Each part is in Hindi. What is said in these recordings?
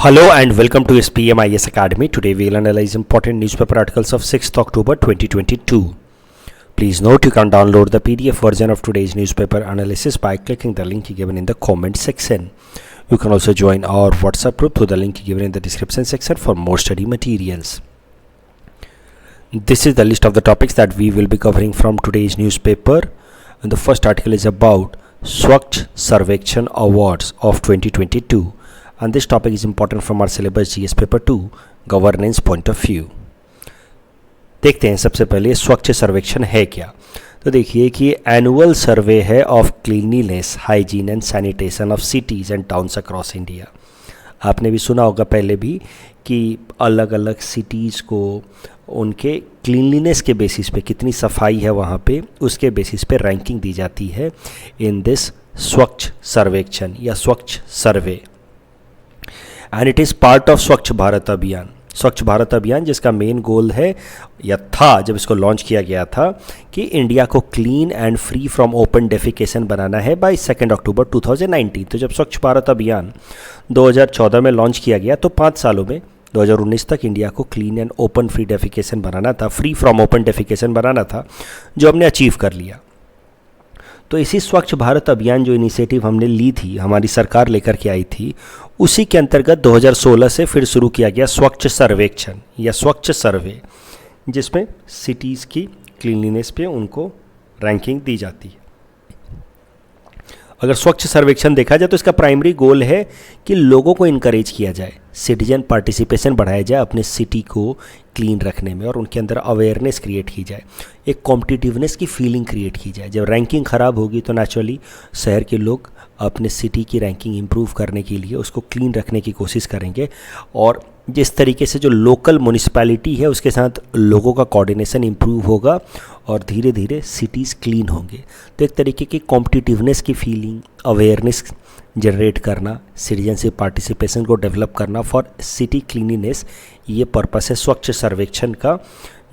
Hello and welcome to SPMIS Academy. Today we will analyze important newspaper articles of 6th October 2022. Please note you can download the PDF version of today's newspaper analysis by clicking the link given in the comment section. You can also join our WhatsApp group through the link given in the description section for more study materials. This is the list of the topics that we will be covering from today's newspaper. And the first article is about Swachh Sarvekshan Awards of 2022. And this topic is important from our syllabus GS paper 2 governance point of view. देखते हैं सबसे पहले स्वच्छ सर्वेक्षण है क्या. तो देखिए कि एनुअल सर्वे है of cleanliness, hygiene and sanitation of cities and towns across India. आपने भी सुना होगा पहले भी कि अलग अलग सिटीज़ को उनके क्लीनलीनेस के बेसिस पे कितनी सफाई है वहाँ पे, उसके बेसिस पे रैंकिंग दी जाती है इन दिस स्वच्छ सर्वेक्षण या Swachh survey. And it is part of Swachh Bharat अभियान. स्वच्छ भारत अभियान जिसका मेन गोल है या था जब इसको लॉन्च किया गया था कि इंडिया को clean and free from open defecation बनाना है बाय 2 अक्टूबर 2019. तो जब स्वच्छ भारत अभियान 2014 में लॉन्च किया गया तो 5 सालों में 2019 तक इंडिया को clean and open free defecation बनाना था, फ्री फ्रॉम ओपन डेफिकेशन बनाना था, जो हमने अचीव कर लिया. तो इसी स्वच्छ भारत अभियान जो इनिशिएटिव हमने ली थी, हमारी सरकार लेकर के आई थी, उसी के अंतर्गत 2016 से फिर शुरू किया गया स्वच्छ सर्वेक्षण या स्वच्छ सर्वे, जिसमें सिटीज़ की क्लीनलीनेस पे उनको रैंकिंग दी जाती है. अगर स्वच्छ सर्वेक्षण देखा जाए तो इसका प्राइमरी गोल है कि लोगों को इनकरेज किया जाए, सिटीजन पार्टिसिपेशन बढ़ाया जाए अपने सिटी को क्लीन रखने में, और उनके अंदर अवेयरनेस क्रिएट की जाए, एक कॉम्पिटिटिवनेस की फीलिंग क्रिएट की जाए. जब रैंकिंग ख़राब होगी तो नेचुरली शहर के लोग अपने सिटी की रैंकिंग इंप्रूव करने के लिए उसको क्लीन रखने की कोशिश करेंगे, और जिस तरीके से जो लोकल म्यूनिसिपैलिटी है उसके साथ लोगों का कोऑर्डिनेशन इंप्रूव होगा और धीरे धीरे सिटीज़ क्लीन होंगे. तो एक तरीके की कॉम्पिटिटिवनेस की फीलिंग, अवेयरनेस जनरेट करना, सिटीजनशिप पार्टिसिपेशन को डेवलप करना फॉर सिटी क्लीनिनेस, ये पर्पस है स्वच्छ सर्वेक्षण का,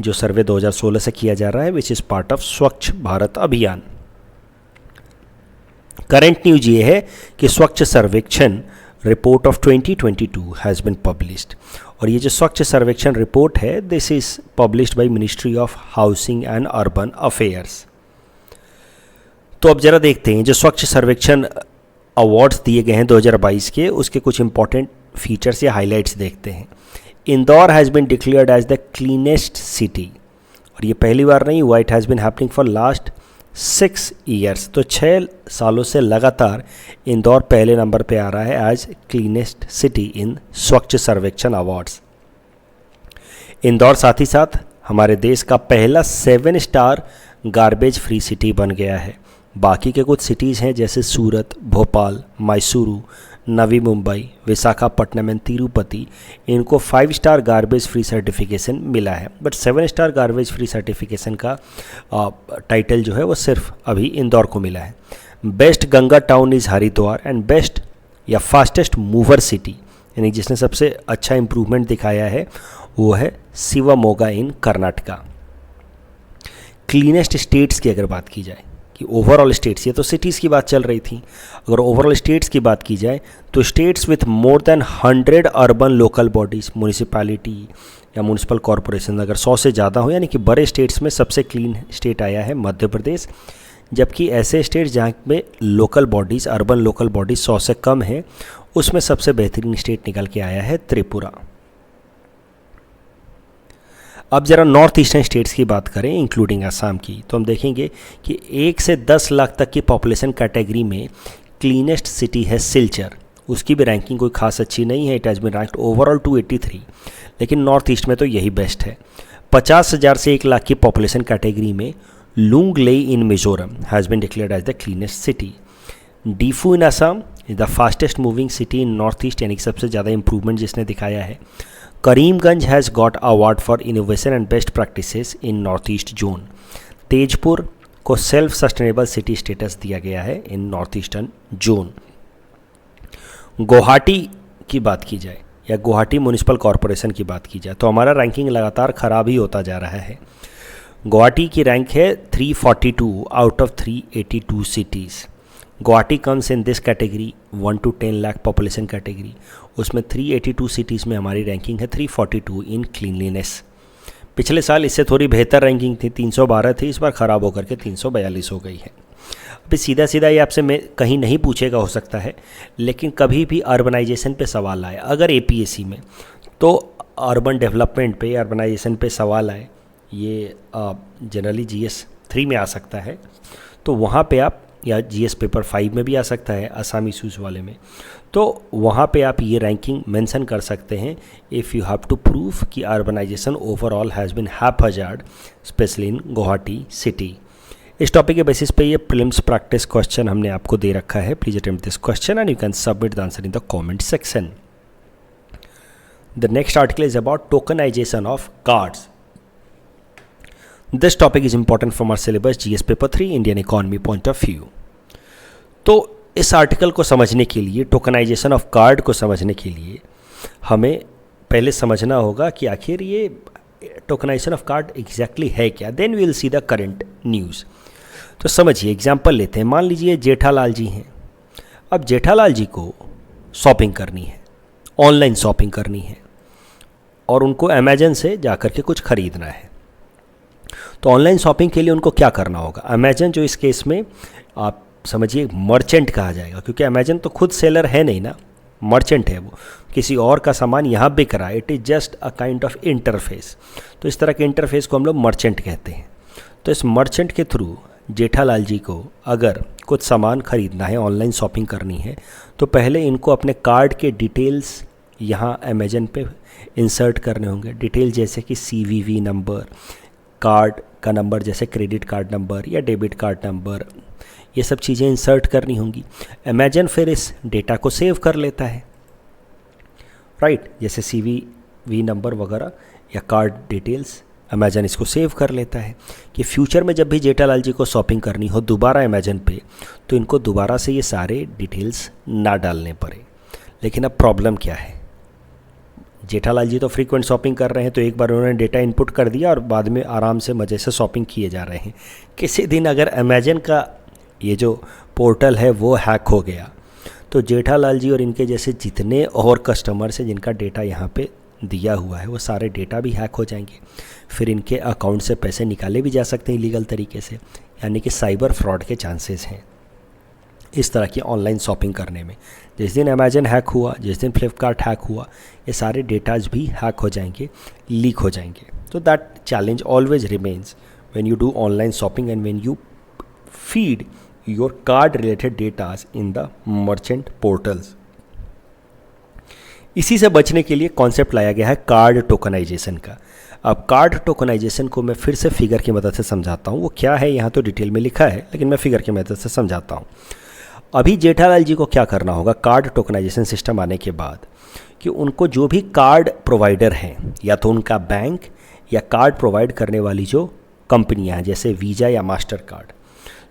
जो सर्वे 2016 से किया जा रहा है, which is part of Swachh Bharat अभियान. करंट न्यूज ये है कि स्वच्छ सर्वेक्षण report of 2022 has been published. और ये जो स्वच्छ सर्वेक्षण रिपोर्ट है, this is published by ministry of housing and urban affairs. तो अब जरा देखते हैं जो स्वच्छ सर्वेक्षण अवार्ड्स दिए गए हैं 2022 के, उसके कुछ इंपॉर्टेंट फीचर्स या हाइलाइट्स देखते हैं. Indore has been declared as the cleanest city, और ये पहली बार नहीं हुआ, it has been happening for last 6 years. तो 6 सालों से लगातार इंदौर पहले नंबर पे आ रहा है एज क्लीनेस्ट सिटी इन स्वच्छ सर्वेक्षण अवार्ड्स. इंदौर साथ ही साथ हमारे देश का पहला 7 स्टार गार्बेज फ्री सिटी बन गया है. बाकी के कुछ सिटीज़ हैं जैसे सूरत, भोपाल, मैसूरू, नवी मुंबई, विशाखापट्टनम एंड तिरुपति, इनको 5 स्टार गार्बेज फ्री सर्टिफिकेशन मिला है. But 7 star garbage free certification का टाइटल जो है वो सिर्फ अभी इंदौर को मिला है. Best Ganga town is Haridwar and best या फास्टेस्ट मूवर सिटी, यानी जिसने सबसे अच्छा इम्प्रूवमेंट दिखाया है वो है शिवमोगा इन कर्नाटका. क्लीनेस्ट स्टेट्स की अगर बात की जाए कि ओवरऑल स्टेट्स, ये तो सिटीज़ की बात चल रही थी, अगर ओवरऑल स्टेट्स की बात की जाए तो states with more than 100 urban local bodies, municipality या म्यूनिसिपल कॉरपोरेशन, अगर 100 से ज़्यादा हो, यानी कि बड़े स्टेट्स में सबसे क्लीन स्टेट आया है मध्य प्रदेश. जबकि ऐसे स्टेट्स जहाँ में local bodies, urban local bodies 100 से कम है, उसमें सबसे बेहतरीन स्टेट निकल के आया है त्रिपुरा. अब ज़रा नॉर्थ ईस्टर्न स्टेट्स की बात करें इंक्लूडिंग असम की, तो हम देखेंगे कि 1 से 10 लाख तक की पॉपुलेशन कैटेगरी में क्लीनेस्ट सिटी है सिलचर. उसकी भी रैंकिंग कोई खास अच्छी नहीं है, it has been ranked overall 283, लेकिन नॉर्थ ईस्ट में तो यही बेस्ट है. 50,000 से 1 लाख की पॉपुलेशन कैटेगरी में Lunglei in Mizoram has been declared as the cleanest city. Diphu in Assam is the fastest moving city in North East, यानी कि सबसे ज़्यादा इंप्रूवमेंट जिसने दिखाया है. Karimganj has got award for innovation and best practices in North East zone. Tezpur को सेल्फ सस्टेनेबल सिटी स्टेटस दिया गया है in North Eastern zone. Guwahati की बात की जाए या गुवाहाटी म्यूनिसिपल कॉरपोरेशन की बात की जाए तो हमारा रैंकिंग लगातार ख़राब ही होता जा रहा है. गुवाहाटी की रैंक है 342 out of 382 cities. Guwahati comes in this category 1 to 10 lakh population category, उसमें 382 सिटीज़ में हमारी रैंकिंग है 342 इन क्लीनलीनेस। पिछले साल इससे थोड़ी बेहतर रैंकिंग थी, 312 थी, इस बार ख़राब होकर के 342 हो गई है। अभी सीधा सीधा ये आपसे मैं कहीं नहीं पूछेगा हो सकता है, लेकिन कभी भी अर्बनाइजेशन पे सवाल आए अगर एपीएससी में, तो अर्बन डेवलपमेंट पे, अर्बनाइजेशन पे सवाल आए, ये जनरली जीएस 3 में आ सकता है, तो वहाँ पे आप, या जीएस पेपर 5 में भी आ सकता है आसाम इशूज़ वाले में, तो वहाँ पे आप ये रैंकिंग मेंशन कर सकते हैं if you have to prove कि urbanisation overall has been haphazard specially in Guwahati city. इस टॉपिक के बेसिस पे ये प्रीलिम्स प्रैक्टिस क्वेश्चन हमने आपको दे रखा है। Please attempt this question and you can submit the answer in the comment section. The next article is about tokenization of cards. This topic is important from our syllabus GS paper 3 Indian economy point of view. तो इस आर्टिकल को समझने के लिए, टोकनाइजेशन ऑफ कार्ड को समझने के लिए हमें पहले समझना होगा कि आखिर ये टोकनाइजेशन ऑफ कार्ड एग्जैक्टली है क्या। Then we will see the current news. तो समझिए, एग्जाम्पल लेते हैं। मान लीजिए जेठालाल जी हैं। अब जेठालाल जी को शॉपिंग करनी है, ऑनलाइन शॉपिंग करनी है, और उनको अमेजन से जाकर के कुछ ख़रीदना है। तो ऑनलाइन शॉपिंग के लिए उनको क्या करना होगा? अमेजन जो इस केस में आप समझिए मर्चेंट कहा जाएगा, क्योंकि अमेजन तो खुद सेलर है नहीं ना, मर्चेंट है, वो किसी और का सामान यहाँ बिक रहा है। It is just a kind of interface. तो इस तरह के इंटरफेस को हम लोग मर्चेंट कहते हैं। तो इस मर्चेंट के थ्रू जेठालाल जी को अगर कुछ सामान ख़रीदना है, ऑनलाइन शॉपिंग करनी है, तो पहले इनको अपने कार्ड के डिटेल्स यहाँ अमेजन पे इंसर्ट करने होंगे। डिटेल जैसे कि CVV नंबर, कार्ड का नंबर जैसे क्रेडिट कार्ड नंबर या डेबिट कार्ड नंबर, ये सब चीज़ें इंसर्ट करनी होंगी। अमेजन फिर इस डेटा को सेव कर लेता है, राइट। जैसे CVV नंबर वगैरह या कार्ड डिटेल्स अमेजन इसको सेव कर लेता है कि फ्यूचर में जब भी जेठालाल जी को शॉपिंग करनी हो दोबारा अमेजन पे, तो इनको दोबारा से ये सारे डिटेल्स ना डालने पड़े। लेकिन अब प्रॉब्लम क्या है? जेठालाल जी तो फ्रीक्वेंट शॉपिंग कर रहे हैं, तो एक बार उन्होंने डेटा इनपुट कर दिया और बाद में आराम से मज़े से शॉपिंग किए जा रहे हैं। किसी दिन अगर अमेजन का ये जो पोर्टल है वो हैक हो गया, तो जेठालाल जी और इनके जैसे जितने और कस्टमर्स हैं जिनका डेटा यहाँ पे दिया हुआ है, वो सारे डेटा भी हैक हो जाएंगे। फिर इनके अकाउंट से पैसे निकाले भी जा सकते हैं इलीगल तरीके से, यानी कि साइबर फ्रॉड के चांसेस हैं इस तरह की ऑनलाइन शॉपिंग करने में। जिस दिन अमेजन हैक हुआ, जिस दिन फ्लिपकार्ट हैक हुआ, ये सारे डेटाज भी हैक हो जाएंगे, लीक हो जाएंगे। तो that challenge always remains when you do online shopping and when you feed your card related data in the merchant portals। इसी से बचने के लिए कॉन्सेप्ट लाया गया है कार्ड टोकनाइजेशन का। अब कार्ड टोकनाइजेशन को मैं फिर से फिगर की मदद से समझाता हूँ। वो क्या है यहाँ तो डिटेल में लिखा है, लेकिन मैं फिगर की मदद से समझाता हूँ। अभी जेठालाल जी को क्या करना होगा कार्ड टोकनाइजेशन सिस्टम आने के बाद, कि उनको जो भी कार्ड प्रोवाइडर हैं, या तो उनका बैंक या कार्ड प्रोवाइड करने वाली जो कंपनियाँ हैं जैसे वीज़ा या मास्टर कार्ड,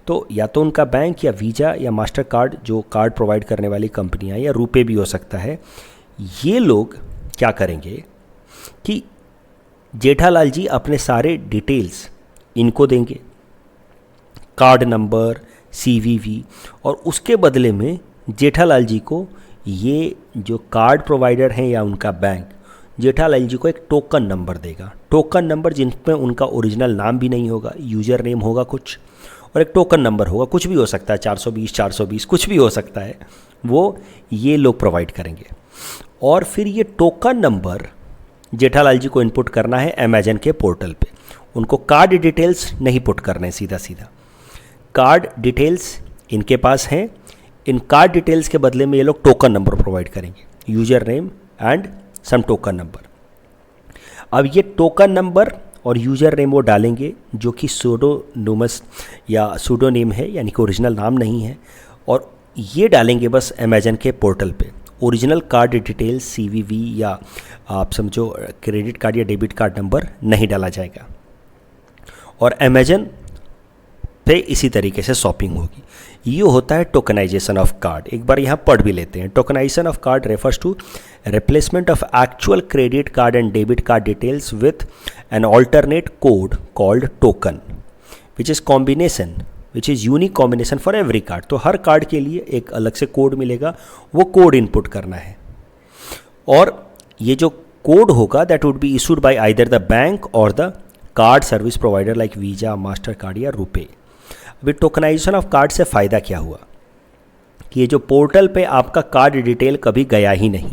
तो या तो उनका बैंक या वीज़ा या मास्टर कार्ड जो कार्ड प्रोवाइड करने वाली कंपनियां, या रुपए भी हो सकता है, ये लोग क्या करेंगे कि जेठालाल जी अपने सारे डिटेल्स इनको देंगे, कार्ड नंबर, CVV, और उसके बदले में जेठालाल जी को ये जो कार्ड प्रोवाइडर हैं या उनका बैंक जेठालाल जी को एक टोकन नंबर देगा। टोकन नंबर जिनमें उनका ओरिजिनल नाम भी नहीं होगा, यूज़र नेम होगा कुछ, और एक टोकन नंबर होगा, कुछ भी हो सकता है, 420 कुछ भी हो सकता है, वो ये लोग प्रोवाइड करेंगे। और फिर ये टोकन नंबर जेठालाल जी को इनपुट करना है अमेजन के पोर्टल पे। उनको कार्ड डिटेल्स नहीं पुट करने, सीधा सीधा कार्ड डिटेल्स इनके पास हैं, इन कार्ड डिटेल्स के बदले में ये लोग टोकन नंबर प्रोवाइड करेंगे, user name and some token number. अब ये टोकन नंबर और यूज़र नेम वो डालेंगे जो कि सूडोनिमस या सूडोनेम है, यानी कि ओरिजिनल नाम नहीं है, और ये डालेंगे बस अमेजन के पोर्टल पे। ओरिजिनल कार्ड डिटेल्स CVV या आप समझो क्रेडिट कार्ड या डेबिट कार्ड नंबर नहीं डाला जाएगा, और अमेजन पे इसी तरीके से शॉपिंग होगी। ये होता है टोकनाइजेशन ऑफ कार्ड। एक बार यहाँ पढ़ भी लेते हैं। Tokenization of card refers to replacement of actual credit card and debit card details with an alternate code called token, which is combination which is unique combination for every card. तो हर कार्ड के लिए एक अलग से कोड मिलेगा, वो कोड इनपुट करना है। और ये जो कोड होगा that would be issued by either the bank और the card service provider like Visa, Mastercard या रुपे। अभी टोकनाइजेशन ऑफ कार्ड से फ़ायदा क्या हुआ कि ये जो पोर्टल पे आपका कार्ड डिटेल कभी गया ही नहीं,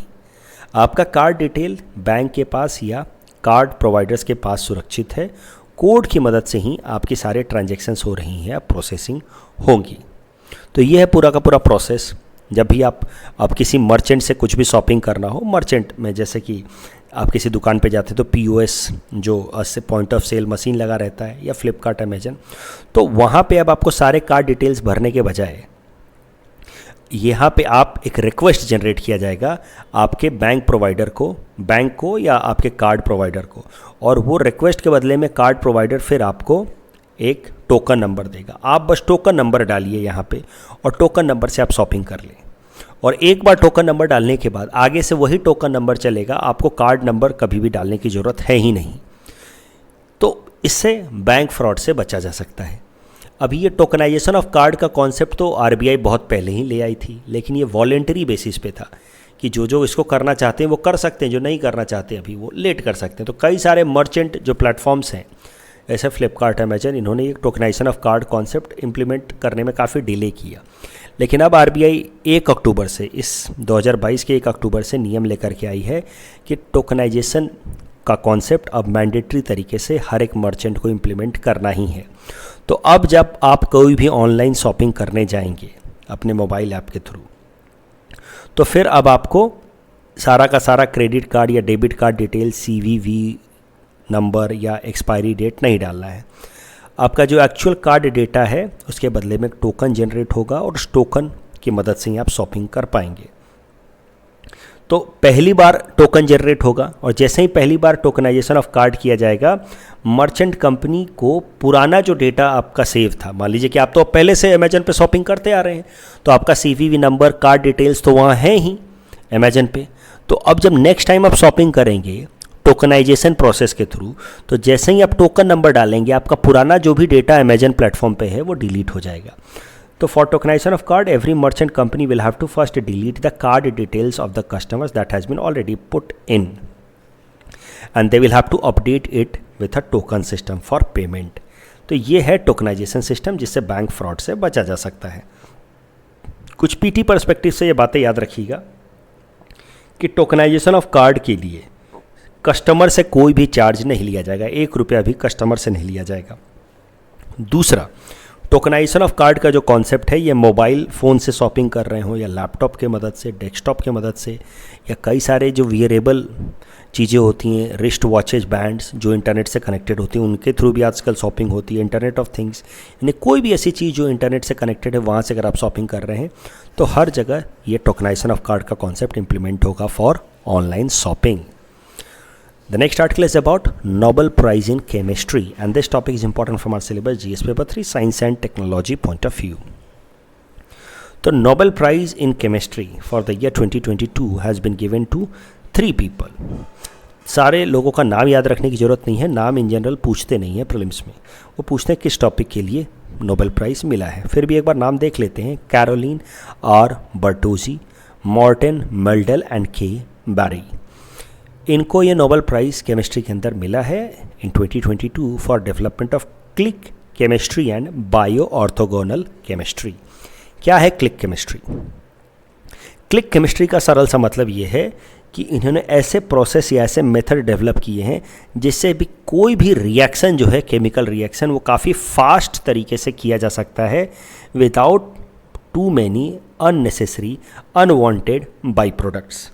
आपका कार्ड डिटेल बैंक के पास या कार्ड प्रोवाइडर्स के पास सुरक्षित है। कोड की मदद से ही आपके सारे ट्रांजैक्शंस हो रही हैं, प्रोसेसिंग होंगी। तो ये है पूरा का पूरा प्रोसेस। जब भी आप किसी मर्चेंट से कुछ भी शॉपिंग करना हो, मर्चेंट में जैसे कि आप किसी दुकान पे जाते हैं तो पीओएस जो पॉइंट ऑफ सेल मशीन लगा रहता है, या फ्लिपकार्ट, अमेजन, तो वहाँ पे अब आपको सारे कार्ड डिटेल्स भरने के बजाय यहाँ पे आप एक रिक्वेस्ट जनरेट किया जाएगा आपके बैंक प्रोवाइडर को, बैंक को या आपके कार्ड प्रोवाइडर को, और वो रिक्वेस्ट के बदले में कार्ड प्रोवाइडर फिर आपको एक टोकन नंबर देगा। आप बस टोकन नंबर डालिए यहाँ पे और टोकन नंबर से आप शॉपिंग कर लें। और एक बार टोकन नंबर डालने के बाद आगे से वही टोकन नंबर चलेगा, आपको कार्ड नंबर कभी भी डालने की ज़रूरत है ही नहीं। तो इससे बैंक फ्रॉड से बचा जा सकता है। अभी ये टोकनाइजेशन ऑफ कार्ड का कॉन्सेप्ट तो आरबीआई बहुत पहले ही ले आई थी, लेकिन ये वॉलेंटरी बेसिस पे था कि जो इसको करना चाहते हैं वो कर सकते हैं, जो नहीं करना चाहते अभी वो लेट कर सकते हैं। तो कई सारे मर्चेंट जो प्लेटफॉर्म्स हैं, ऐसे फ्लिपकार्ट, अमेजन, इन्होंने एक tokenization of card concept implement करने में काफ़ी डिले किया। लेकिन अब आरबीआई 1 अक्टूबर से, इस 2022 के 1 अक्टूबर से नियम लेकर के आई है कि टोकनाइजेशन का कॉन्सेप्ट अब मैंडेटरी तरीके से हर एक मर्चेंट को इम्प्लीमेंट करना ही है। तो अब जब आप कोई भी ऑनलाइन शॉपिंग करने जाएंगे अपने मोबाइल ऐप के थ्रू, तो फिर अब आपको सारा का सारा क्रेडिट कार्ड या debit card detail, CVV number या एक्सपायरी डेट नहीं डालना है। आपका जो एक्चुअल कार्ड डेटा है उसके बदले में टोकन जनरेट होगा और उस टोकन की मदद से ही आप शॉपिंग कर पाएंगे। तो पहली बार टोकन जनरेट होगा और जैसे ही पहली बार टोकनाइजेशन ऑफ कार्ड किया जाएगा, मर्चेंट कंपनी को पुराना जो डेटा आपका सेव था, मान लीजिए कि आप तो पहले से अमेजन पे शॉपिंग करते आ रहे हैं, तो आपका सीवीवी नंबर, कार्ड डिटेल्स तो वहाँ हैं ही अमेजन पे। तो अब जब नेक्स्ट टाइम आप शॉपिंग करेंगे टोकनाइजेशन प्रोसेस के थ्रू, तो जैसे ही आप टोकन नंबर डालेंगे, आपका पुराना जो भी डेटा अमेजन प्लेटफॉर्म पे है वो डिलीट हो जाएगा। तो for tokenization of card, every merchant company will have to first delete the card details of the customers that has been already put in, and they will have to update it with a token system for payment. तो ये है टोकनाइजेशन सिस्टम जिससे बैंक फ्रॉड से बचा जा सकता है। कुछ पीटी पर्सपेक्टिव से ये बातें याद रखिएगा कि टोकनाइजेशन ऑफ कार्ड के लिए कस्टमर से कोई भी चार्ज नहीं लिया जाएगा, 1 रुपया भी कस्टमर से नहीं लिया जाएगा। दूसरा, टोकनाइजेशन ऑफ कार्ड का जो कॉन्सेप्ट है, ये मोबाइल फ़ोन से शॉपिंग कर रहे हो या लैपटॉप के मदद से, डेस्कटॉप के मदद से, या कई सारे जो वियरेबल चीज़ें होती हैं, रिस्ट वॉचेज, बैंड्स जो इंटरनेट से कनेक्टेड होती हैं, उनके थ्रू भी आजकल शॉपिंग होती है। इंटरनेट ऑफ थिंग्स, यानी कोई भी ऐसी चीज़ जो इंटरनेट से कनेक्टेड है, वहाँ से अगर आप शॉपिंग कर रहे हैं तो हर जगह ये टोकनाइजेशन ऑफ कार्ड का कॉन्सेप्ट इंप्लीमेंट होगा for online shopping. The next article is about Nobel Prize in Chemistry, and this topic is important from our syllabus GS paper 3 Science and Technology point of view. The Nobel Prize in Chemistry for the year 2022 has been given to 3 people. सारे लोगों का नाम याद रखने की ज़रूरत नहीं है, नाम इन जनरल पूछते नहीं है प्रीलिम्स में, वो पूछते हैं किस टॉपिक के लिए नोबेल प्राइज़ मिला है। फिर भी एक बार नाम देख लेते हैं। Caroline are Bertozzi, Mortein Meldal and के बैरी। इनको ये नोबेल प्राइज़ केमिस्ट्री के अंदर मिला है इन 2022 for development of click chemistry and bio orthogonal chemistry. क्या है क्लिक केमिस्ट्री? क्लिक केमिस्ट्री का सरल सा मतलब ये है कि इन्होंने ऐसे प्रोसेस या ऐसे मेथड डेवलप किए हैं जिससे भी कोई भी रिएक्शन जो है, केमिकल रिएक्शन, वो काफ़ी फास्ट तरीके से किया जा सकता है without too many unnecessary unwanted by products.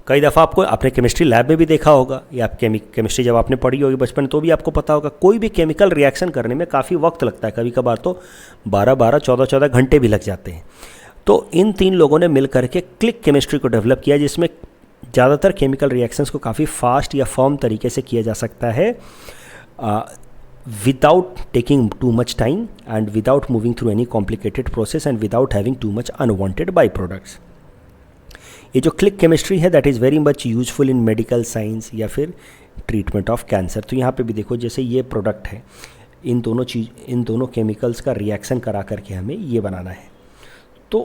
कई दफ़ा आपको अपने केमिस्ट्री लैब में भी देखा होगा, या आप केमिस्ट्री जब आपने पढ़ी होगी बचपन तो भी आपको पता होगा, कोई भी केमिकल रिएक्शन करने में काफ़ी वक्त लगता है, कभी कभार तो 12-12, 14-14 घंटे भी लग जाते हैं। तो इन 3 लोगों ने मिल करके क्लिक केमिस्ट्री को डेवलप किया, जिसमें ज़्यादातर केमिकल रिएक्शंस को काफ़ी फास्ट या फर्म तरीके से किया जा सकता है without taking too much time and without moving through any complicated process and without having too much unwanted by products. ये जो क्लिक केमिस्ट्री है that is very much useful in medical science या फिर ट्रीटमेंट ऑफ कैंसर। तो यहाँ पे भी देखो, जैसे ये प्रोडक्ट है, इन दोनों केमिकल्स का रिएक्शन करा करके हमें ये बनाना है। तो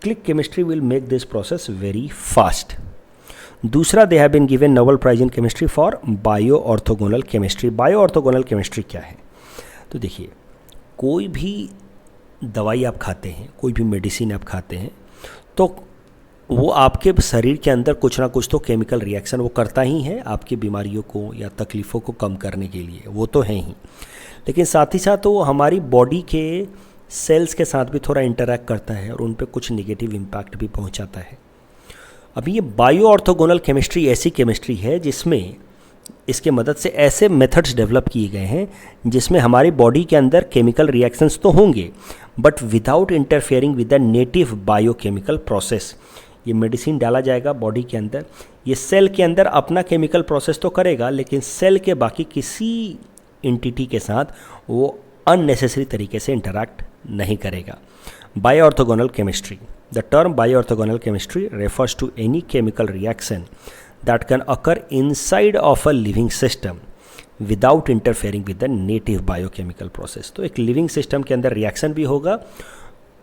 click chemistry will make this process very fast. दूसरा, they have been given Nobel prize in chemistry for bio orthogonal chemistry. Bio orthogonal chemistry क्या है? तो देखिए, कोई भी दवाई आप खाते हैं, कोई भी मेडिसिन आप खाते हैं, तो वो आपके शरीर के अंदर कुछ ना कुछ तो केमिकल रिएक्शन वो करता ही है आपकी बीमारियों को या तकलीफ़ों को कम करने के लिए, वो तो है ही, लेकिन साथ ही साथ वो हमारी बॉडी के सेल्स के साथ भी थोड़ा इंटरैक्ट करता है और उन पे कुछ नेगेटिव इम्पैक्ट भी पहुंचाता है। अभी ये बायो ऑर्थोगोनल केमिस्ट्री ऐसी केमिस्ट्री है जिसमें इसके मदद से ऐसे मेथड्स डेवलप किए गए हैं जिसमें हमारी बॉडी के अंदर केमिकल रिएक्शंस तो होंगे but without interfering with the native biochemical process. ये मेडिसिन डाला जाएगा बॉडी के अंदर, ये सेल के अंदर अपना केमिकल प्रोसेस तो करेगा लेकिन सेल के बाकी किसी एंटिटी के साथ वो अननेसेसरी तरीके से इंटरैक्ट नहीं करेगा। Bio orthogonal chemistry, the term bio orthogonal chemistry refers to any chemical reaction that can occur inside of a living system without interfering with the native biochemical process। तो एक लिविंग सिस्टम के अंदर रिएक्शन भी होगा,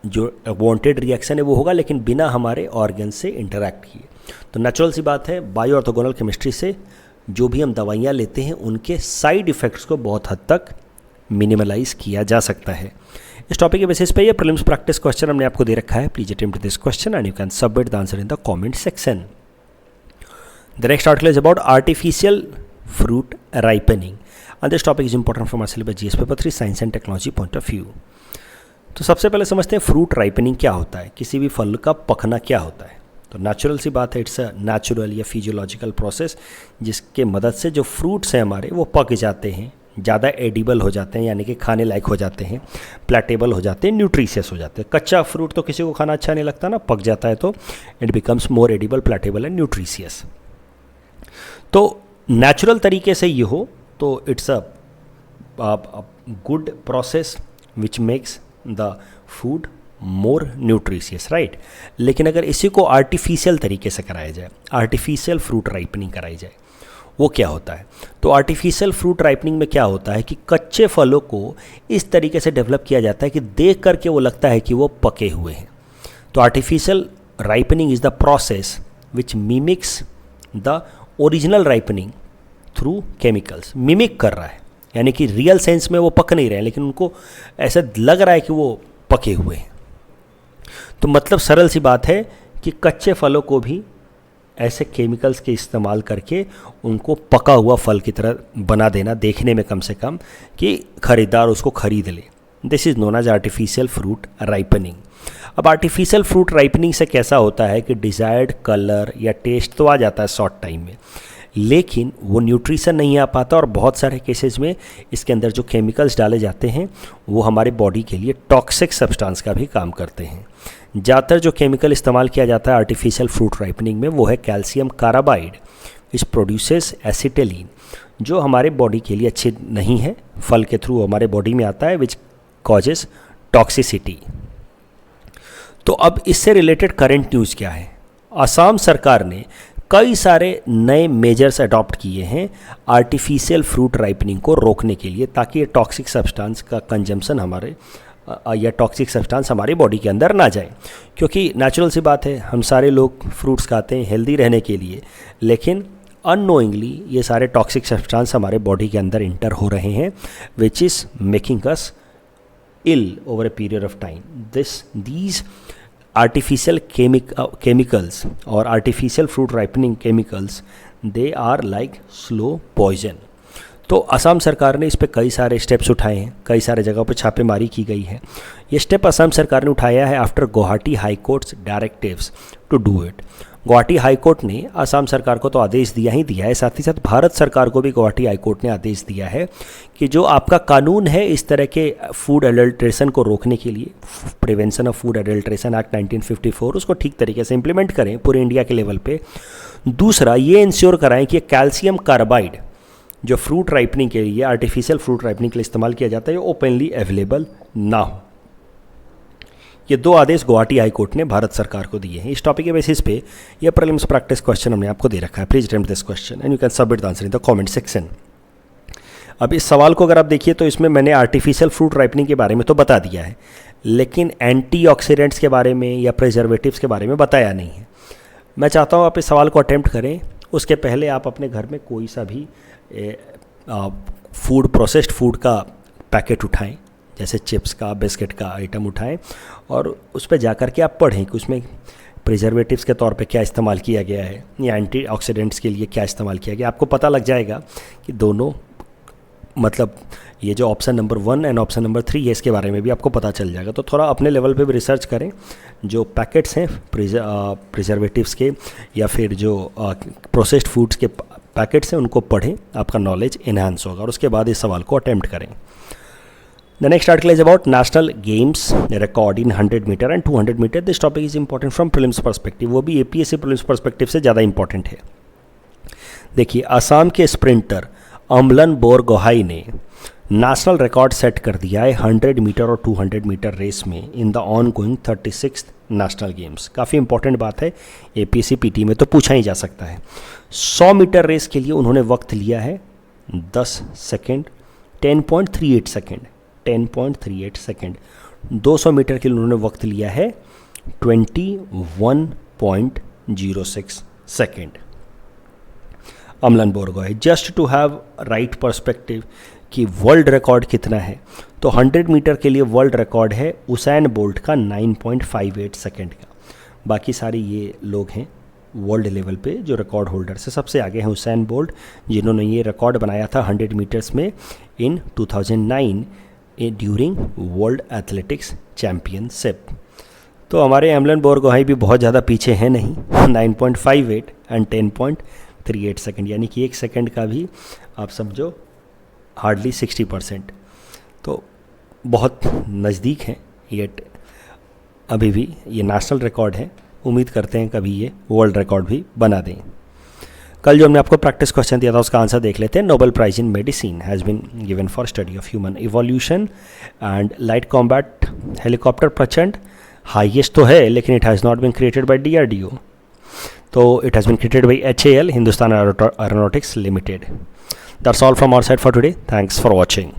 जो वांटेड रिएक्शन है वो होगा, लेकिन बिना हमारे ऑर्गन से इंटरैक्ट किए। तो नेचुरल सी बात है, बायो ऑर्थोगोनल केमिस्ट्री से जो भी हम दवाइयाँ लेते हैं उनके साइड इफ़ेक्ट्स को बहुत हद तक मिनिमलाइज किया जा सकता है। इस टॉपिक के बेसिस पे ये प्रीलिम्स प्रैक्टिस क्वेश्चन हमने आपको दे रखा है। Please attempt this question and you can submit the answer in the comment section. The next article is about artificial fruit ripening, and this topic is important from our syllabus GS paper 3 science and technology point of view। तो सबसे पहले समझते हैं फ्रूट राइपनिंग क्या होता है, किसी भी फल का पकना क्या होता है। तो नेचुरल सी बात है, इट्स अ नेचुरल या फिजियोलॉजिकल प्रोसेस जिसके मदद से जो फ्रूट्स हैं हमारे वो पक जाते हैं, ज़्यादा एडिबल हो जाते हैं, यानी कि खाने लायक हो जाते हैं, प्लेटेबल हो जाते हैं, न्यूट्रिशियस हो जाते हैं। कच्चा फ्रूट तो किसी को खाना अच्छा नहीं लगता ना, पक जाता है तो it becomes more edible, palatable and nutritious. तो नेचुरल तरीके से ये हो तो it's a good process which makes the food more nutritious, right. लेकिन अगर इसी को आर्टिफिशियल तरीके से कराया जाए, आर्टिफिशियल फ्रूट राइपनिंग कराई जाए, वो क्या होता है? तो आर्टिफिशियल फ्रूट राइपनिंग में क्या होता है कि कच्चे फलों को इस तरीके से डेवलप किया जाता है कि देख करके वो लगता है कि वो पके हुए हैं। तो artificial ripening is the process which mimics the original ripening through chemicals. Mimic कर रहा है, यानी कि रियल सेंस में वो पक नहीं रहे हैं लेकिन उनको ऐसा लग रहा है कि वो पके हुए हैं। तो मतलब सरल सी बात है कि कच्चे फलों को भी ऐसे केमिकल्स के इस्तेमाल करके उनको पका हुआ फल की तरह बना देना, देखने में कम से कम, कि खरीदार उसको खरीद ले। This is known as artificial fruit ripening. अब आर्टिफिशियल फ्रूट राइपनिंग से कैसा होता है कि डिज़ायर्ड कलर या टेस्ट तो आ जाता है शॉर्ट टाइम में, लेकिन वो न्यूट्रिशन नहीं आ पाता और बहुत सारे केसेस में इसके अंदर जो केमिकल्स डाले जाते हैं वो हमारे बॉडी के लिए टॉक्सिक सब्सटेंस का भी काम करते हैं। ज़्यादातर जो केमिकल इस्तेमाल किया जाता है आर्टिफिशियल फ्रूट राइपनिंग में वो है calcium carbide, which produces acetylene, जो हमारे बॉडी के लिए अच्छे नहीं है, फल के थ्रू हमारे बॉडी में आता है, विच कॉजेस टॉक्सिसिटी। तो अब इससे रिलेटेड करंट न्यूज़ क्या है? असम सरकार ने कई सारे नए मेजर्स अडॉप्ट किए हैं आर्टिफिशियल फ्रूट राइपनिंग को रोकने के लिए, ताकि ये टॉक्सिक सब्सटेंस का कंजम्पशन हमारे या टॉक्सिक सब्सटेंस हमारी बॉडी के अंदर ना जाए। क्योंकि नेचुरल सी बात है, हम सारे लोग फ्रूट्स खाते हैं हेल्दी रहने के लिए, लेकिन अननोइंगली ये सारे टॉक्सिक सब्सटेंस हमारे बॉडी के अंदर इंटर हो रहे हैं, which is making us ill over a period of time. These artificial chemicals or artificial fruit ripening chemicals, they are like slow poison। तो असम सरकार ने इस पे कई सारे स्टेप्स उठाए हैं, कई सारे जगहों पे छापेमारी की गई है। ये स्टेप असम सरकार ने उठाया है after Guwahati high court's directives to do it. Guwahati high court ने असम सरकार को तो आदेश दिया ही दिया है, साथ ही साथ भारत सरकार को भी गुवाहाटी हाई कोर्ट ने आदेश दिया है कि जो आपका कानून है इस तरह के फूड एडल्ट्रेशन को रोकने के लिए, prevention of food adulteration act 1954, उसको ठीक तरीके से इंप्लीमेंट करें पूरे इंडिया के लेवल पे। दूसरा, ये इंश्योर कराएं कि कैल्शियम कार्बाइड जो फ्रूट राइपनिंग के लिए, आर्टिफिशियल फ्रूट राइपनिंग के लिए इस्तेमाल किया जाता है, ये ओपनली अवेलेबल ना हो। ये दो आदेश गुवाहाटी हाई कोर्ट ने भारत सरकार को दिए हैं। इस टॉपिक के बेसिस पे ये प्रीलिम्स प्रैक्टिस क्वेश्चन हमने आपको दे रखा है। Please attempt this question and you can submit the answer in the comment section. अब इस सवाल को अगर आप देखिए तो इसमें मैंने आर्टिफिशियल फ्रूट राइपनिंग के बारे में तो बता दिया है, लेकिन एंटीऑक्सीडेंट्स के बारे में या प्रिजर्वेटिव्स के बारे में बताया नहीं है। मैं चाहता हूँ आप इस सवाल को अटेम्प्ट करें, उसके पहले आप अपने घर में कोई सा भी प्रोसेस्ड फूड का पैकेट उठाएं, जैसे चिप्स का, बिस्किट का आइटम उठाएं और उस पर जा कर के आप पढ़ें कि उसमें प्रिजर्वेटिव्स के तौर पे क्या इस्तेमाल किया गया है या एंटीऑक्सीडेंट्स के लिए क्या इस्तेमाल किया गया। आपको पता लग जाएगा कि दोनों, मतलब ये जो option number 1 and option number 3 है, इसके बारे में भी आपको पता चल जाएगा। तो थोड़ा अपने लेवल पे भी रिसर्च करें, जो पैकेट्स हैं प्रिजर्वेटिव्स के या फिर जो प्रोसेस्ड फूड्स के पैकेट्स हैं उनको पढ़ें, आपका नॉलेज इन्हांस होगा और उसके बाद इस सवाल को अटेम्प्ट करें। The next article is about national games record in 100 meter and 200 meter. This topic is important from prelims perspective. वो भी APSC prelims perspective से ज़्यादा important है। देखिए, असम के स्प्रिंटर अमलन बोरगोहाई ने नेशनल रिकॉर्ड सेट कर दिया है 100 मीटर और 200 मीटर रेस में in the on going 36th national games. काफ़ी इंपॉर्टेंट बात है, APSC PT में तो पूछा ही जा सकता है। 100 मीटर रेस के लिए उन्होंने वक्त लिया है 10 सेकेंड, 10.38 सेकेंड, 10.38 सेकेंड। 200 मीटर के लिए उन्होंने वक्त लिया है 21.06 second. Amlan Borgohain, just to have right perspective कि वर्ल्ड रिकॉर्ड कितना है, तो 100 मीटर के लिए वर्ल्ड रिकॉर्ड है उसैन बोल्ट का 9.58 सेकेंड का। बाकी सारे ये लोग हैं वर्ल्ड लेवल पे जो रिकॉर्ड होल्डर से सबसे आगे हैं उसैन बोल्ट, जिन्होंने ये रिकॉर्ड बनाया था 100 मीटर्स में इन 2009 ड्यूरिंग वर्ल्ड एथलेटिक्स चैम्पियनशिप। तो हमारे अमलन बोरगोहाई भी बहुत ज़्यादा पीछे हैं नहीं, 9.58 एंड 10.38 सेकेंड, यानी कि 1 सेकेंड का भी आप समझो हार्डली 60%। तो बहुत नज़दीक हैं, येट अभी भी ये नेशनल रिकॉर्ड है। उम्मीद करते हैं कभी ये वर्ल्ड रिकॉर्ड भी बना दें। कल जो हमने आपको प्रैक्टिस क्वेश्चन दिया था उसका आंसर देख लेते हैं। Nobel prize in medicine has been given for study of human evolution and light combat helicopter Prachand highest तो है, लेकिन it has not been created by DRDO, तो it has been created by HAL, Hindustan aeronautics limited. That's all from our side for today. Thanks for watching.